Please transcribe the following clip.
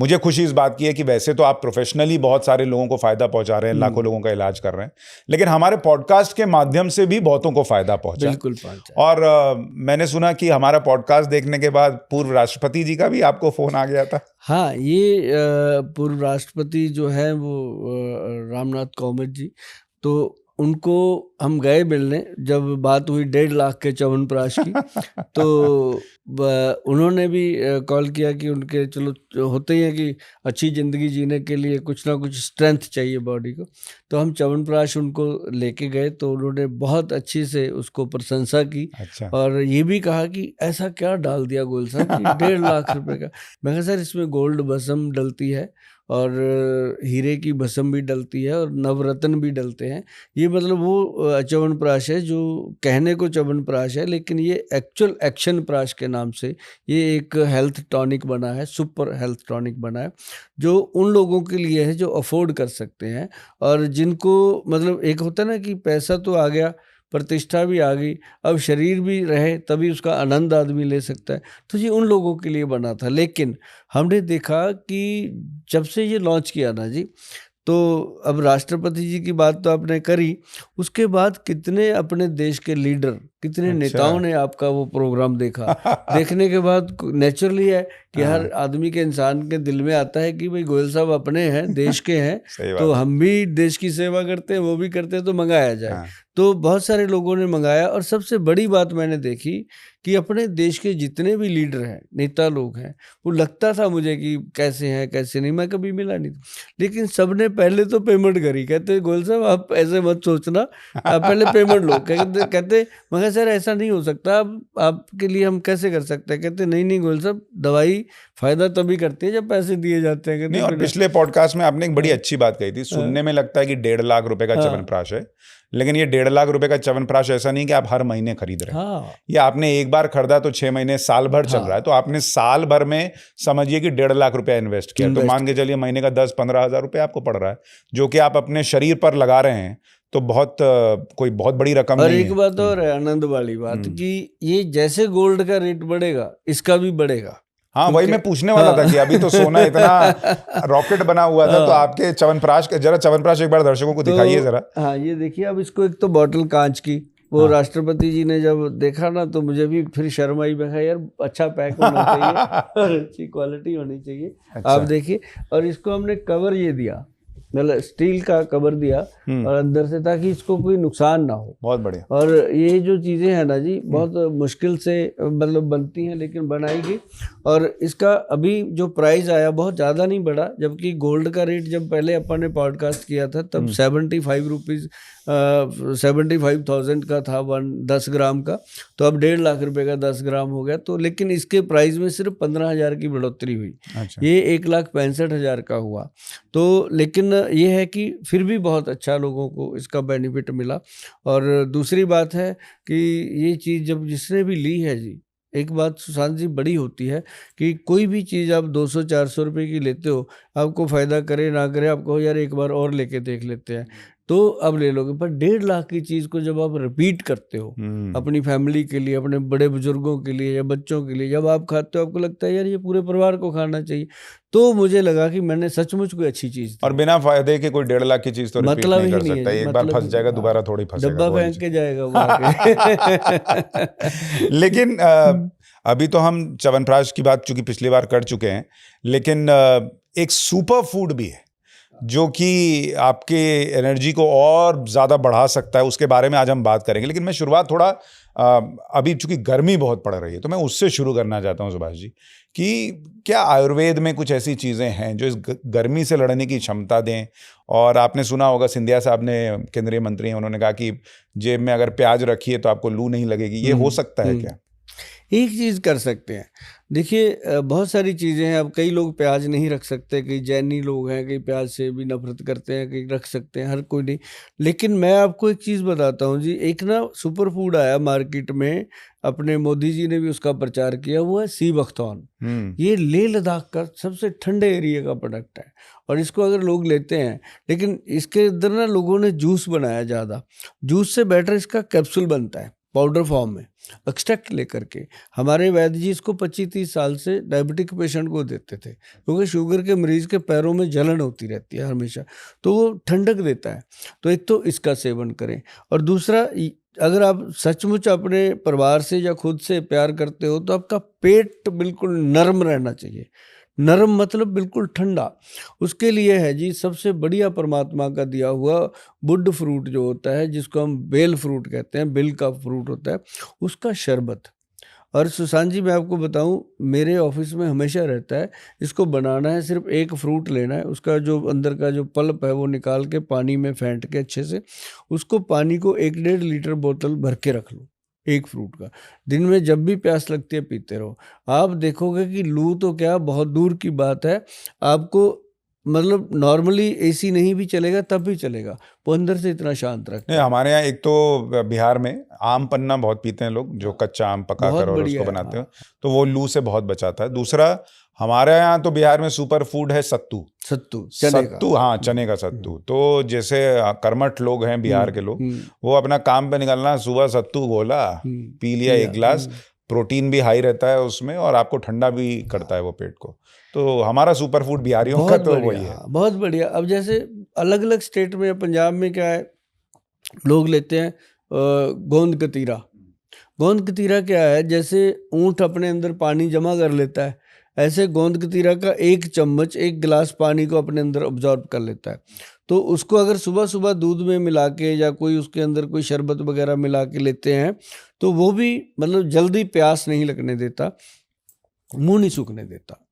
मुझे खुशी इस बात की है कि वैसे तो आप प्रोफेशनली बहुत सारे लोगों को फायदा पहुंचा रहे हैं, लाखों लोगों का इलाज कर रहे हैं, लेकिन हमारे पॉडकास्ट के माध्यम से भी बहुतों को फायदा पहुंचा। बिल्कुल पहुंचा। और मैंने सुना कि हमारा पॉडकास्ट देखने के बाद पूर्व राष्ट्रपति जी का भी आपको फोन आ गया था। हाँ, ये पूर्व राष्ट्रपति जो है वो रामनाथ कोविंद जी, तो उनको हम गए मिलने जब बात हुई 1.5 लाख के च्यवनप्राश की। तो उन्होंने भी कॉल किया कि उनके चलो होते ही है कि अच्छी ज़िंदगी जीने के लिए कुछ ना कुछ स्ट्रेंथ चाहिए बॉडी को, तो हम च्यवनप्राश उनको लेके गए, तो उन्होंने बहुत अच्छी से उसको प्रशंसा की। अच्छा। और ये भी कहा कि ऐसा क्या डाल दिया गोयल साहब कि 1.5 लाख रुपए का। मैं कहा सर इसमें गोल्ड भस्म डलती है और हीरे की भस्म भी डलती है और नवरत्न भी डलते हैं। ये मतलब वो च्यवनप्राश है जो कहने को च्यवनप्राश है, लेकिन ये एक्चुअल एक्शन प्राश के नाम से ये एक हेल्थ टॉनिक बना है, सुपर हेल्थ टॉनिक बना है, जो उन लोगों के लिए है जो अफोर्ड कर सकते हैं और जिनको मतलब एक होता है ना कि पैसा तो आ गया, प्रतिष्ठा भी आ गई, अब शरीर भी रहे तभी उसका आनंद आदमी ले सकता है, तो ये उन लोगों के लिए बना था। लेकिन हमने देखा कि जब से ये लॉन्च किया ना जी, तो अब राष्ट्रपति जी की बात तो आपने करी, उसके बाद कितने अपने देश के लीडर, कितने नेताओं ने आपका वो प्रोग्राम देखा। देखने के बाद नेचुरली है कि हर आदमी के इंसान के दिल में आता है कि भाई गोयल साहब अपने हैं, देश के हैं, तो हम भी देश की सेवा करते हैं, वो भी करते हैं, तो मंगाया जाए। तो बहुत सारे लोगों ने मंगाया और सबसे बड़ी बात मैंने देखी कि अपने देश के जितने भी लीडर हैं, नेता लोग हैं, वो लगता था मुझे कि कैसे हैं कैसे नहीं, मैं कभी मिला नहीं, लेकिन सबने पहले तो पेमेंट करी। कहते गोयल साहब आप ऐसे मत सोचना, आप पहले पेमेंट लो। कहते मगर सर ऐसा नहीं हो सकता, अब आपके लिए हम कैसे कर सकते हैं। कहते नहीं गोयल साहब, दवाई फायदा तभी करती है जब पैसे दिए जाते हैं। नहीं, और पिछले पॉडकास्ट में आपने एक बड़ी अच्छी बात कही थी, सुनने में लगता है कि 1.5 लाख रुपए का च्यवनप्राश है, लेकिन ये 1.5 लाख रुपए का च्यवनप्राश ऐसा नहीं कि आप हर महीने खरीद रहे हैं। ये आपने एक बार खरीदा तो 6 महीने साल भर चल रहा है, तो आपने साल भर में समझिए कि 1.5 लाख रुपया इन्वेस्ट किया, तो मान के चलिए महीने का 10-15 हज़ार रुपये आपको पड़ रहा है, जो कि आप अपने शरीर पर लगा रहे हैं, तो कोई बहुत बड़ी रकम नहीं है। और एक बात और है आनंद वाली बात कि ये जैसे गोल्ड का रेट बढ़ेगा इसका भी बढ़ेगा। हाँ, वही मैं पूछने वाला था कि अभी तो सोना इतना रॉकेट बना हुआ था, तो आपके च्यवनप्राश जरा च्यवनप्राश एक बार दर्शकों को दिखाइए जरा। हाँ, ये देखिए, अब इसको एक तो बॉटल कांच की, वो राष्ट्रपति जी ने जब देखा ना तो मुझे भी फिर शर्म आई। मैं यार अच्छा पैक होना चाहिए और अच्छी क्वालिटी होनी चाहिए। आप देखिए, और इसको हमने कवर ये दिया, मतलब स्टील का कवर दिया और अंदर से, ताकि इसको कोई नुकसान ना हो। बहुत बढ़िया। और ये जो चीज़ें हैं ना जी, बहुत मुश्किल से मतलब बनती हैं, लेकिन बनाएगी। और इसका अभी जो प्राइस आया बहुत ज़्यादा नहीं बढ़ा, जबकि गोल्ड का रेट जब पहले अपन ने पॉडकास्ट किया था तब 75,000 का था 10 ग्राम का, तो अब 1.5 लाख रुपए का 10 ग्राम हो गया। तो लेकिन इसके प्राइस में सिर्फ 15,000 की बढ़ोतरी हुई। अच्छा। ये 1,65,000 का हुआ। तो लेकिन ये है कि फिर भी बहुत अच्छा लोगों को इसका बेनिफिट मिला। और दूसरी बात है कि ये चीज़ जब जिसने भी ली है जी, एक बात सुशांत जी बड़ी होती है कि कोई भी चीज़ आप 200-400 रुपये की लेते हो, आपको फ़ायदा करे ना करे, आप कहो यार एक बार और लेके देख लेते हैं, तो अब ले लोगे। पर 1.5 लाख की चीज़ को जब आप रिपीट करते हो अपनी फैमिली के लिए, अपने बड़े बुजुर्गों के लिए या बच्चों के लिए, जब आप खाते हो आपको लगता है यार ये पूरे परिवार को खाना चाहिए, तो मुझे लगा कि मैंने सचमुच कोई अच्छी चीज़। और बिना फायदे के कोई 1.5 लाख की चीज़ तो रिपीट नहीं कर सकता, एक बार फंस जाएगा दोबारा थोड़ी फंसेगा, डब्बा फेंक के जाएगा वो। लेकिन अभी तो हम च्यवनप्राश की बात चूंकि पिछली बार कर चुके हैं, लेकिन एक सुपर फूड भी है जो कि आपके एनर्जी को और ज़्यादा बढ़ा सकता है, उसके बारे में आज हम बात करेंगे। लेकिन मैं शुरुआत थोड़ा अभी चूंकि गर्मी बहुत पड़ रही है तो मैं उससे शुरू करना चाहता हूं सुभाष जी, कि क्या आयुर्वेद में कुछ ऐसी चीज़ें हैं जो इस गर्मी से लड़ने की क्षमता दें। और आपने सुना होगा सिंधिया साहब ने, केंद्रीय मंत्री हैं, उन्होंने कहा कि जेब में अगर प्याज रखिए तो आपको लू नहीं लगेगी। ये हो सकता है क्या? एक चीज़ कर सकते हैं, देखिए बहुत सारी चीज़ें हैं। अब कई लोग प्याज नहीं रख सकते, कई जैनी लोग हैं, कई प्याज से भी नफरत करते हैं, कई रख सकते हैं, हर कोई नहीं। लेकिन मैं आपको एक चीज़ बताता हूँ जी, एक ना सुपर फूड आया मार्केट में, अपने मोदी जी ने भी उसका प्रचार किया, वो है सी बख्तौन। ये लेह लद्दाख का सबसे ठंडे एरिया का प्रोडक्ट है और इसको अगर लोग लेते हैं, लेकिन इसके अंदर ना लोगों ने जूस बनाया ज़्यादा, जूस से बेटर इसका कैप्सूल बनता है। पाउडर फॉर्म में एक्सट्रैक्ट लेकर के हमारे वैद्य जी इसको 25-30 साल से डायबिटिक पेशेंट को देते थे, क्योंकि शुगर के मरीज के पैरों में जलन होती रहती है हमेशा, तो वो ठंडक देता है। तो एक तो इसका सेवन करें, और दूसरा अगर आप सचमुच अपने परिवार से या खुद से प्यार करते हो तो आपका पेट बिल्कुल नरम रहना चाहिए। नरम मतलब बिल्कुल ठंडा। उसके लिए है जी सबसे बढ़िया परमात्मा का दिया हुआ वुड फ्रूट जो होता है, जिसको हम बेल फ्रूट कहते हैं, बेल का फ्रूट होता है, उसका शरबत। और सुशांत जी मैं आपको बताऊं, मेरे ऑफिस में हमेशा रहता है, इसको बनाना है, सिर्फ एक फ्रूट लेना है, उसका जो अंदर का जो पल्प है वो निकाल के पानी में फेंट के अच्छे से, उसको पानी को 1-1.5 लीटर बोतल भर के रख लो, एक फ्रूट का। दिन में जब भी प्यास लगती है पीते रहो। आप देखोगे कि लू तो क्या बहुत दूर की बात है, आपको मतलब नॉर्मली एसी नहीं भी चलेगा तब भी चलेगा, वो अंदर से इतना शांत रखता नहीं, है। हमारे यहाँ एक तो बिहार में आम पन्ना बहुत पीते हैं लोग, जो कच्चा आम पका बहुत कर और बढ़िया उसको है, बनाते हाँ। हैं, तो वो लू से बहुत बचाता है। दूसरा, हमारे यहाँ तो बिहार में सुपर फूड है सत्तू। सत्तू, चने का। सत्तू, हाँ, चने का सत्तू। तो जैसे कर्मठ लोग हैं बिहार के लोग, वो अपना काम पे निकलना, सुबह सत्तू घोला, पी लिया एक गिलास, प्रोटीन भी हाई रहता है उसमें और आपको ठंडा भी करता है वो पेट को। तो हमारा सुपर फूड बिहारियों का बहुत तो वही बढ़िया, है। हाँ, बहुत बढ़िया। अब जैसे अलग अलग स्टेट में, पंजाब में क्या है, लोग लेते हैं गोंद कतीरा। गोंद कतीरा क्या है, जैसे ऊंट अपने अंदर पानी जमा कर लेता है, ऐसे गोंद कतीरा का 1 चम्मच 1 गिलास पानी को अपने अंदर ऑब्जॉर्ब कर लेता है। तो उसको अगर सुबह सुबह दूध में मिला के या कोई उसके अंदर कोई शरबत वगैरह मिला के लेते हैं, तो वो भी मतलब जल्दी प्यास नहीं लगने देता, मुंह नहीं सूखने देता।